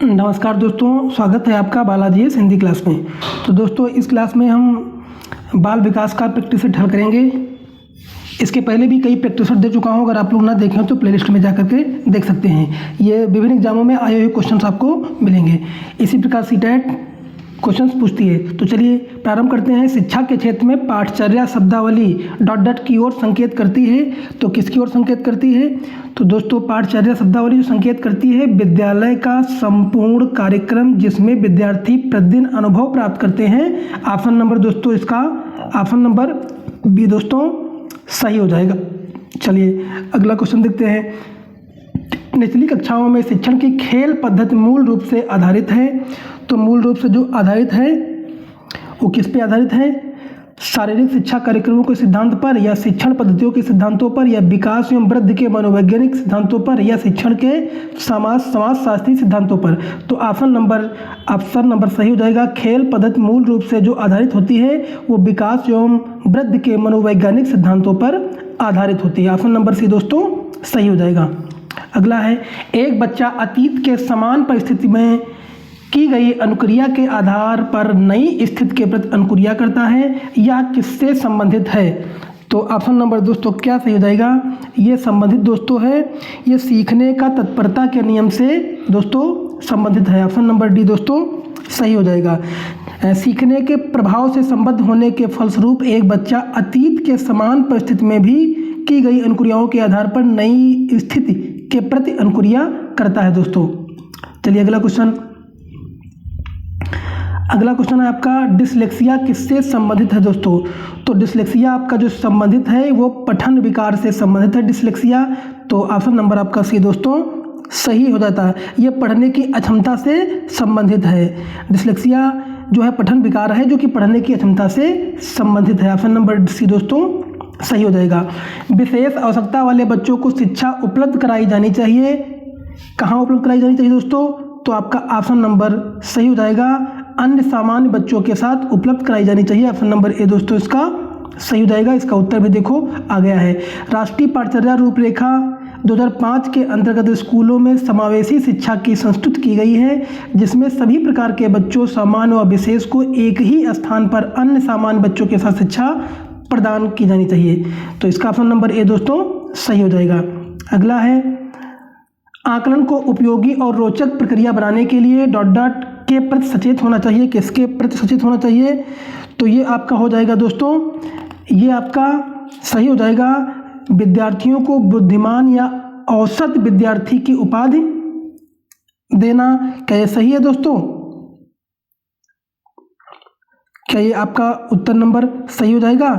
नमस्कार दोस्तों, स्वागत है आपका बालाजी हिंदी क्लास में। तो दोस्तों इस क्लास में हम बाल विकास का प्रैक्टिस सेट हल करेंगे। इसके पहले भी कई प्रैक्टिस सेट दे चुका हूँ, अगर आप लोग ना देखें तो प्लेलिस्ट में जा करके देख सकते हैं। ये विभिन्न एग्जामों में आए हुए क्वेश्चंस आपको मिलेंगे। इसी प्रकार सीटेट क्वेश्चंस पूछती है। तो चलिए प्रारंभ करते हैं। शिक्षा के क्षेत्र में पाठचर्या शब्दावली डॉट डॉट की ओर संकेत करती है। तो किसकी ओर संकेत करती है? तो दोस्तों पाठचर्या शब्दावली जो संकेत करती है विद्यालय का संपूर्ण कार्यक्रम जिसमें विद्यार्थी प्रतिदिन अनुभव प्राप्त करते हैं। ऑप्शन नंबर दोस्तों इसका ऑप्शन नंबर बी दोस्तों सही हो जाएगा। चलिए अगला क्वेश्चन देखते हैं। निचली कक्षाओं में शिक्षण की खेल पद्धति मूल रूप से आधारित है। तो मूल रूप से जो आधारित है वो किस पे आधारित है? शारीरिक शिक्षा कार्यक्रमों के सिद्धांत पर, या शिक्षण पद्धतियों के सिद्धांतों पर, या विकास एवं वृद्धि के मनोवैज्ञानिक सिद्धांतों पर, या शिक्षण के समाजशास्त्री सिद्धांतों पर। तो ऑप्शन नंबर सही हो जाएगा। खेल पद्धति मूल रूप से जो आधारित होती है वो विकास एवं वृद्धि के मनोवैज्ञानिक सिद्धांतों पर आधारित होती है। ऑप्शन नंबर सी दोस्तों सही हो जाएगा। अगला है, एक बच्चा अतीत के समान परिस्थिति में की गई अनुक्रिया के आधार पर नई स्थिति के प्रति अनुक्रिया करता है। यह किससे संबंधित है? तो ऑप्शन नंबर दोस्तों क्या सही हो जाएगा? ये संबंधित दोस्तों है, ये सीखने का तत्परता के नियम से दोस्तों संबंधित है। ऑप्शन नंबर डी दोस्तों सही हो जाएगा। सीखने के प्रभाव से संबद्ध होने के फलस्वरूप एक बच्चा अतीत के समान परिस्थिति में भी की गई अनुक्रियाओं के आधार पर नई स्थिति के प्रति अनुक्रिया करता है दोस्तों। चलिए अगला क्वेश्चन है आपका, डिसलेक्सिया किससे संबंधित है दोस्तों? तो डिसलेक्सिया आपका जो संबंधित है वो पठन विकार से संबंधित है डिसलेक्सिया। तो ऑप्शन नंबर आपका सी दोस्तों सही हो जाता है। ये पढ़ने की अक्षमता से संबंधित है। डिसलेक्सिया जो है पठन विकार है जो कि पढ़ने की अक्षमता से संबंधित है। ऑप्शन नंबर सी दोस्तों सही हो जाएगा। विशेष आवश्यकता वाले बच्चों को शिक्षा उपलब्ध कराई जानी चाहिए। कहाँ उपलब्ध कराई जानी चाहिए दोस्तों? तो आपका ऑप्शन नंबर सही हो जाएगा, अन्य सामान्य बच्चों के साथ उपलब्ध कराई जानी चाहिए। ऑप्शन नंबर ए दोस्तों इसका सही हो जाएगा। इसका उत्तर भी देखो आ गया है। राष्ट्रीय पाठचर्या रूपरेखा 2005 के अंतर्गत स्कूलों में समावेशी शिक्षा की संस्तुत की गई है जिसमें सभी प्रकार के बच्चों सामान्य व विशेष को एक ही स्थान पर अन्य सामान्य बच्चों के साथ शिक्षा प्रदान की जानी चाहिए। तो इसका ऑप्शन नंबर ए दोस्तों सही हो जाएगा। अगला है, आकलन को उपयोगी और रोचक प्रक्रिया बनाने के लिए डॉट डॉट के प्रति सचेत होना चाहिए। किसके प्रति सचेत होना चाहिए? तो ये आपका हो जाएगा दोस्तों, ये आपका सही हो जाएगा। विद्यार्थियों को बुद्धिमान या औसत विद्यार्थी की उपाधि देना। क्या ये सही है दोस्तों? क्या ये आपका उत्तर नंबर सही हो जाएगा?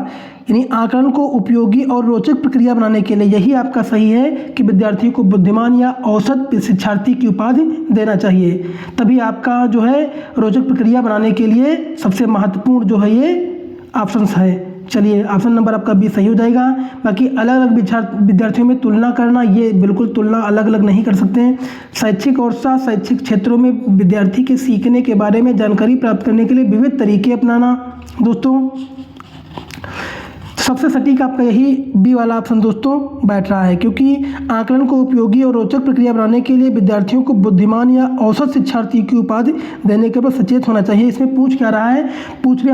यानी आकलन को उपयोगी और रोचक प्रक्रिया बनाने के लिए यही आपका सही है कि विद्यार्थियों को बुद्धिमान या औसत शिक्षार्थी की उपाधि देना चाहिए। तभी आपका जो है रोचक प्रक्रिया बनाने के लिए सबसे महत्वपूर्ण जो है ये ऑप्शन है। चलिए ऑप्शन नंबर आपका बी सही हो जाएगा। बाकी अलग अलग विद्यार्थियों में तुलना करना, ये बिल्कुल तुलना अलग अलग नहीं कर सकते हैं। शैक्षिक और शैक्षिक क्षेत्रों में विद्यार्थी के सीखने के बारे में जानकारी प्राप्त करने के लिए विविध तरीके अपनाना दोस्तों, सबसे सटीक आपका यही बी वाला ऑप्शन दोस्तों बैठ रहा है, क्योंकि आकलन को उपयोगी और रोचक प्रक्रिया बनाने के लिए विद्यार्थियों को बुद्धिमान या औसत शिक्षार्थी की उपाधि देने के प्रति सचेत होना चाहिए। इसमें पूछ क्या रहा है? पूछ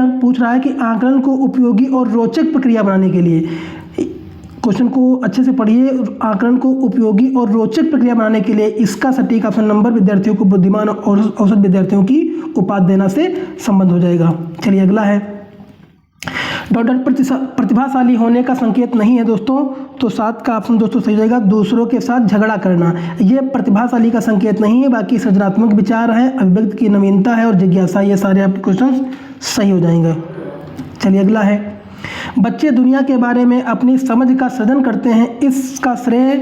रहा है कि आकलन को उपयोगी और रोचक प्रक्रिया बनाने के लिए। क्वेश्चन को अच्छे से पढ़िए। आकलन को उपयोगी और रोचक प्रक्रिया बनाने के लिए इसका सटीक ऑप्शन नंबर विद्यार्थियों को बुद्धिमान और औसत विद्यार्थियों की उपाधि देना से संबंध हो जाएगा। चलिए अगला है, डॉट डॉट प्रतिभाशाली होने का संकेत नहीं है दोस्तों। तो 7 का ऑप्शन दोस्तों सही हो जाएगा। दूसरों के साथ झगड़ा करना ये प्रतिभाशाली का संकेत नहीं है। बाकी सृजनात्मक विचार है, अभिव्यक्ति की नवीनता है और जिज्ञासा, ये सारे आपके क्वेश्चन सही हो जाएंगे। चलिए अगला है, बच्चे दुनिया के बारे में अपनी समझ का सृजन करते हैं, इसका श्रेय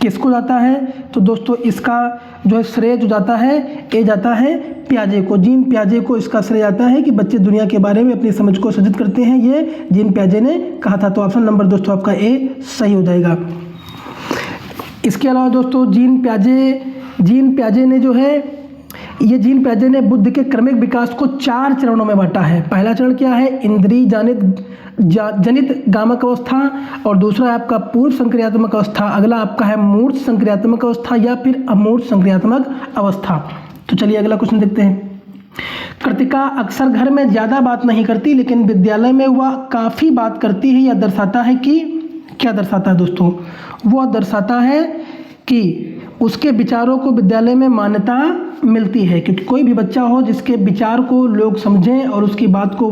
किसको जाता है? तो दोस्तों इसका जो है श्रेय जो जाता है ए जाता है पियाजे को, जीन पियाजे को इसका श्रेय जाता है कि बच्चे दुनिया के बारे में अपनी समझ को सृजित करते हैं, ये जीन पियाजे ने कहा था। तो ऑप्शन नंबर दोस्तों आपका ए सही हो जाएगा। इसके अलावा दोस्तों जीन पियाजे ने जो है ये जीन पियाजे ने बुद्धि के क्रमिक विकास को 4 चरणों में बांटा है। पहला चरण क्या है? इंद्रिय जनित गामक अवस्था, और दूसरा है आपका पूर्व संक्रियात्मक अवस्था, अगला आपका है मूर्त संक्रियात्मक अवस्था या फिर अमूर्त संक्रियात्मक अवस्था। तो चलिए अगला क्वेश्चन देखते हैं। कृतिका अक्सर घर में ज़्यादा बात नहीं करती, लेकिन विद्यालय में वह काफ़ी बात करती है। यह दर्शाता है कि, क्या दर्शाता है दोस्तों? वह दर्शाता है कि उसके विचारों को विद्यालय में मान्यता मिलती है। क्योंकि कोई भी बच्चा हो जिसके विचार को लोग समझें और उसकी बात को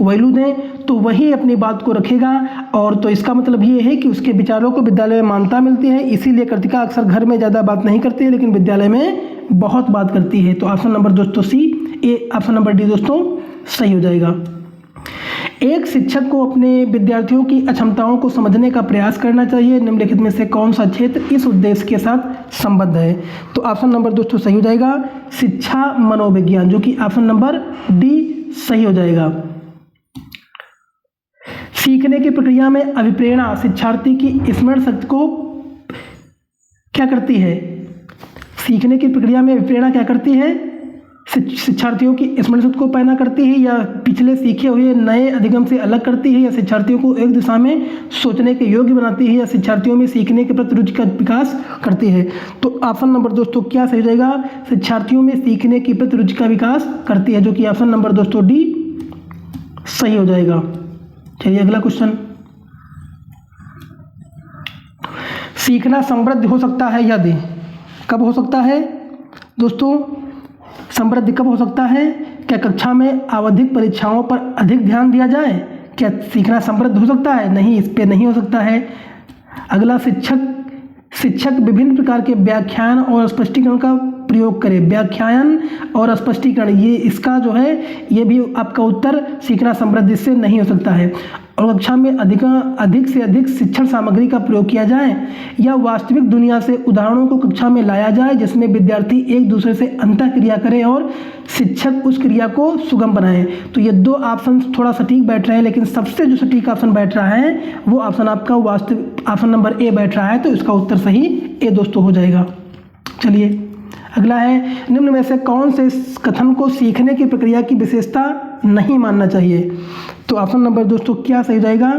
वैल्यू दें, तो वही अपनी बात को रखेगा। और तो इसका मतलब ये है कि उसके विचारों को विद्यालय में मान्यता मिलती है। इसीलिए कृतिका अक्सर घर में ज़्यादा बात नहीं करती है, लेकिन विद्यालय में बहुत बात करती है। तो ऑप्शन नंबर दोस्तों सी, ऑप्शन नंबर डी दोस्तों सही हो जाएगा। एक शिक्षक को अपने विद्यार्थियों की अक्षमताओं को समझने का प्रयास करना चाहिए। निम्नलिखित में से कौन सा क्षेत्र इस उद्देश्य के साथ संबद्ध है? तो ऑप्शन नंबर दोस्तों सही हो जाएगा शिक्षा मनोविज्ञान, जो कि ऑप्शन नंबर डी सही हो जाएगा। सीखने की प्रक्रिया में अभिप्रेरणा शिक्षार्थी की स्मरण शक्ति को क्या करती है? सीखने की प्रक्रिया में अभिप्रेरणा क्या करती है? शिक्षार्थियों की स्मरण शक्ति को पैदा करती है, या पिछले सीखे हुए नए अधिगम से अलग करती है, या शिक्षार्थियों को एक दिशा में सोचने के योग्य बनाती है, या शिक्षार्थियों में सीखने के प्रति रुचि का विकास करती है? तो ऑप्शन नंबर दोस्तों क्या सही जाएगा? शिक्षार्थियों में सीखने की प्रति रुचि का विकास करती है, जो कि ऑप्शन नंबर दोस्तों डी सही हो जाएगा। चलिए अगला क्वेश्चन। सीखना समृद्ध हो सकता है यदि, कब हो सकता है दोस्तों? समृद्धि कब हो सकता है? क्या कक्षा में आवधिक परीक्षाओं पर अधिक ध्यान दिया जाए? क्या सीखना समृद्ध हो सकता है? नहीं, इस पे नहीं हो सकता है। अगला, शिक्षक विभिन्न प्रकार के व्याख्यान और स्पष्टीकरण का प्रयोग करें। व्याख्यान और स्पष्टीकरण, ये इसका जो है ये भी आपका उत्तर सीखना समृद्धि से नहीं हो सकता है। और कक्षा में अधिक से अधिक शिक्षण सामग्री का प्रयोग किया जाए, या वास्तविक दुनिया से उदाहरणों को कक्षा में लाया जाए जिसमें विद्यार्थी एक दूसरे से अंतः क्रिया करें और शिक्षक उस क्रिया को सुगम बनाएं। तो ये दो ऑप्शन थोड़ा सटीक बैठ रहे हैं, लेकिन सबसे जो सटीक ऑप्शन बैठ रहा है वो ऑप्शन आपका वास्तविक ऑप्शन नंबर ए बैठ रहा है। तो इसका उत्तर सही ए दोस्तों हो जाएगा। चलिए अगला है, निम्न में से कौन से कथन को सीखने की प्रक्रिया की विशेषता नहीं मानना चाहिए? तो ऑप्शन नंबर दोस्तों क्या सही जाएगा?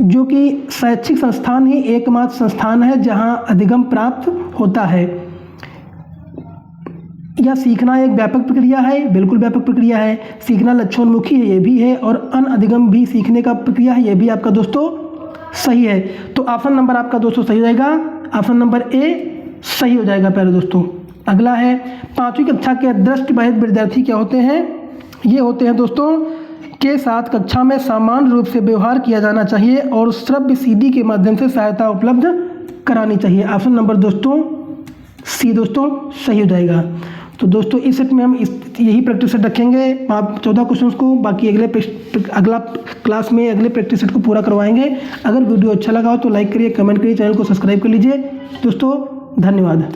जो कि शैक्षिक संस्थान ही एकमात्र संस्थान है जहां अधिगम प्राप्त होता है। या सीखना एक व्यापक प्रक्रिया है? बिल्कुल व्यापक प्रक्रिया है। सीखना लक्ष्योन्मुखी है, ये भी है। और अनअधिगम भी सीखने का प्रक्रिया है, ये भी आपका दोस्तों सही है। तो ऑप्शन नंबर आपका दोस्तों सही हो जाएगा, ऑप्शन नंबर ए सही हो जाएगा प्यारे दोस्तों। अगला है, 5वीं कक्षा के दृष्टिबाधित विद्यार्थी क्या होते हैं? ये होते हैं दोस्तों के साथ कक्षा में सामान्य रूप से व्यवहार किया जाना चाहिए और श्रव्य सीडी के माध्यम से सहायता उपलब्ध करानी चाहिए। ऑप्शन नंबर दोस्तों सी दोस्तों सही हो जाएगा। तो दोस्तों इस सेट में हम यही प्रैक्टिस सेट रखेंगे, आप 14 क्वेश्चंस को। बाकी अगला क्लास में अगले प्रैक्टिस सेट को पूरा करवाएंगे। अगर वीडियो अच्छा लगा हो तो लाइक करिए, कमेंट करिए, चैनल को सब्सक्राइब कर लीजिए दोस्तों। धन्यवाद।